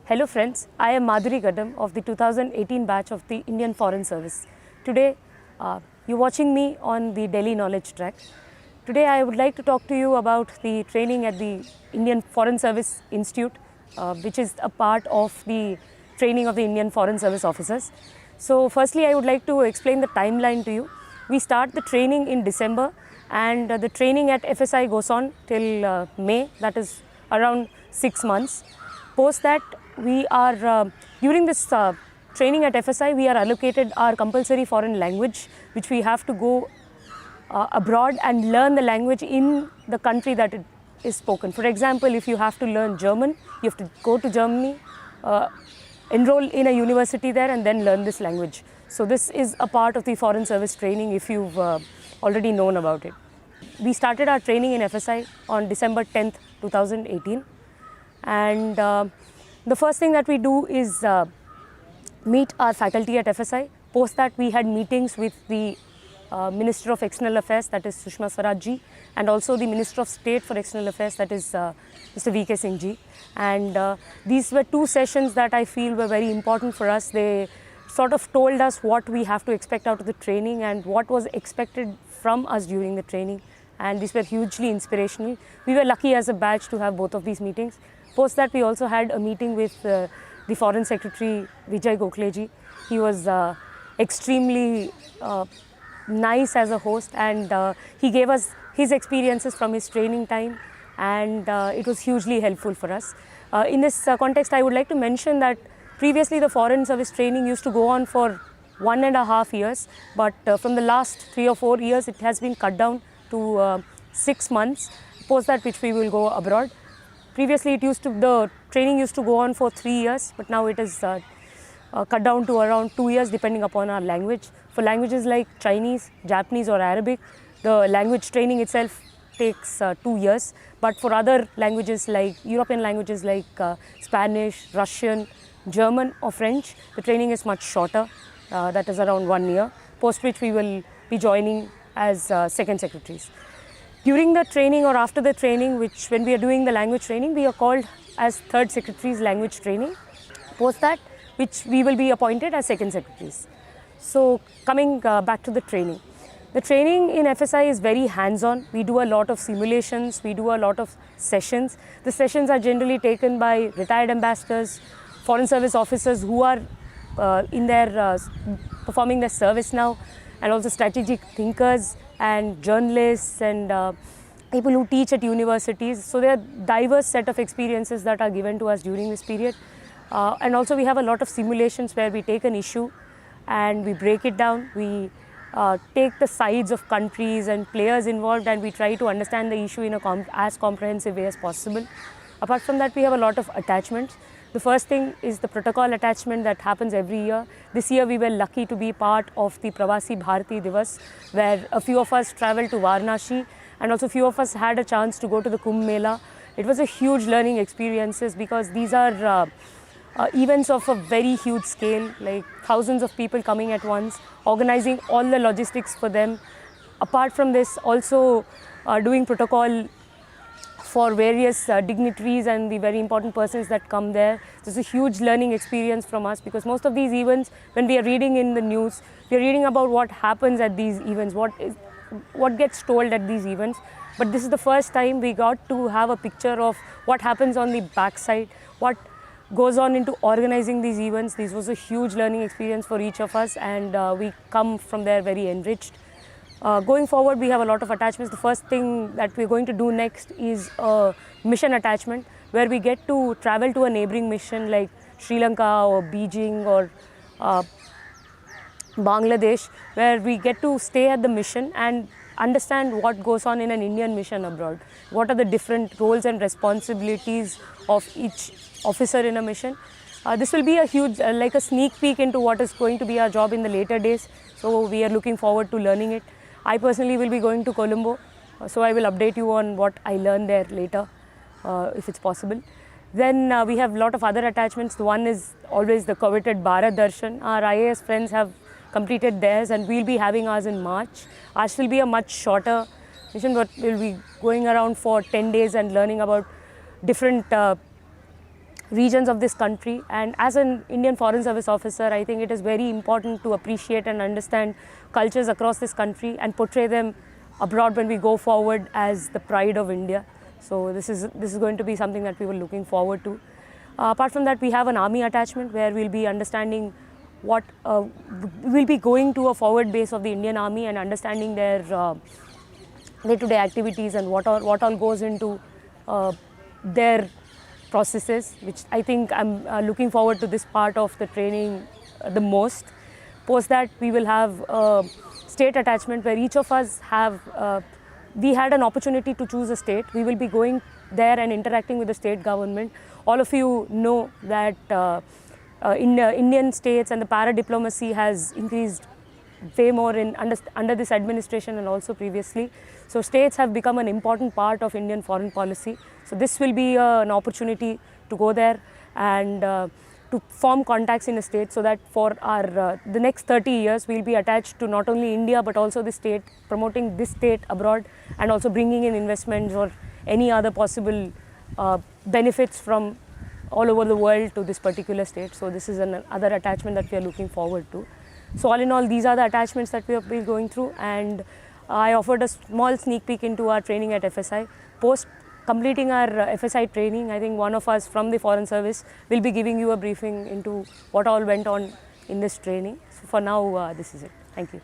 Hello friends, I am Madhuri Gadam of the 2018 batch of the Indian Foreign Service. Today, you're watching me on the Delhi Knowledge Track. Today I would like to talk to you about the training at the Indian Foreign Service Institute, which is a part of the training of the Indian Foreign Service officers. So firstly, I would like to explain the timeline to you. We start the training in December and the training at FSI goes on till May, that is around 6 months. Post that, we are during this training at FSI, we are allocated our compulsory foreign language, which we have to go abroad and learn the language in the country that it is spoken. For example, if you have to learn German, you have to go to Germany, enroll in a university there and then learn this language. So this is a part of the foreign service training if you've already known about it. We started our training in FSI on December 10th, 2018. And the first thing that we do is meet our faculty at FSI. Post that, we had meetings with the Minister of External Affairs, that is Sushma Swaraj ji, and also the Minister of State for External Affairs, that is Mr. V.K. Singh ji. And these were two sessions that I feel were very important for us. They sort of told us what we have to expect out of the training and what was expected from us during the training. And these were hugely inspirational. We were lucky as a batch to have both of these meetings. Post that, we also had a meeting with the Foreign Secretary Vijay Gokhale ji. He was extremely nice as a host, and he gave us his experiences from his training time, and it was hugely helpful for us. In this context, I would like to mention that previously the foreign service training used to go on for 1.5 years, but from the last 3 or 4 years, it has been cut down to 6 months. Post that, which we will go abroad. Previously, the training used to go on for 3 years, but now it is cut down to around 2 years, depending upon our language. For languages like Chinese, Japanese, or Arabic, the language training itself takes 2 years. But for other languages like European languages like Spanish, Russian, German, or French, the training is much shorter. That is around 1 year. Post which we will be joining as second secretaries. During the training or after the training, when we are doing the language training, we are called as third secretaries language training. Post that, which we will be appointed as second secretaries. So coming back to the training. The training in FSI is very hands-on. We do a lot of simulations, we do a lot of sessions. The sessions are generally taken by retired ambassadors, foreign service officers who are in their performing their service now, and also strategic thinkers and journalists and people who teach at universities. So there are diverse set of experiences that are given to us during this period. And also we have a lot of simulations where we take an issue and we break it down. We take the sides of countries and players involved and we try to understand the issue in as comprehensive way as possible. Apart from that, we have a lot of attachments. The first thing is the protocol attachment that happens every year. This year we were lucky to be part of the Pravasi Bharati Divas, where a few of us traveled to Varanasi and also a few of us had a chance to go to the Kumbh Mela. It was a huge learning experiences because these are events of a very huge scale, like thousands of people coming at once, organizing all the logistics for them. Apart from this, also doing protocol for various dignitaries and the very important persons that come there. This is a huge learning experience from us because most of these events, when we are reading in the news, we are reading about what happens at these events, what gets told at these events. But this is the first time we got to have a picture of what happens on the backside, what goes on into organizing these events. This was a huge learning experience for each of us, and we come from there very enriched. Going forward, we have a lot of attachments. The first thing that we're going to do next is a mission attachment, where we get to travel to a neighboring mission like Sri Lanka or Beijing or Bangladesh, where we get to stay at the mission and understand what goes on in an Indian mission abroad. What are the different roles and responsibilities of each officer in a mission. This will be a huge, like a sneak peek into what is going to be our job in the later days. So we are looking forward to learning it. I personally will be going to Colombo, so I will update you on what I learn there later, if it's possible. Then we have a lot of other attachments. One is always the coveted Bharat Darshan. Our IAS friends have completed theirs and we'll be having ours in March. Ours will be a much shorter mission, but we'll be going around for 10 days and learning about different regions of this country. And as an Indian Foreign Service officer, I think it is very important to appreciate and understand cultures across this country and portray them abroad when we go forward as the pride of India. So this is going to be something that we were looking forward to. Apart from that, we have an army attachment where we'll be understanding what we'll be going to a forward base of the Indian Army and understanding their day-to-day activities and what all goes into their processes, which I think I'm looking forward to this part of the training the most. Post that, we will have a state attachment where each of us have, we had an opportunity to choose a state. We will be going there and interacting with the state government. All of you know that in Indian states and the para-diplomacy has increased way more under this administration and also previously. So states have become an important part of Indian foreign policy. So this will be an opportunity to go there and to form contacts in a state, so that for our the next 30 years we'll be attached to not only India but also the state, promoting this state abroad and also bringing in investments or any other possible benefits from all over the world to this particular state. So this is another attachment that we are looking forward to. So all in all, these are the attachments that we have been going through, and I offered a small sneak peek into our training at FSI. Post completing our FSI training, I think one of us from the Foreign Service will be giving you a briefing into what all went on in this training. So for now, this is it. Thank you.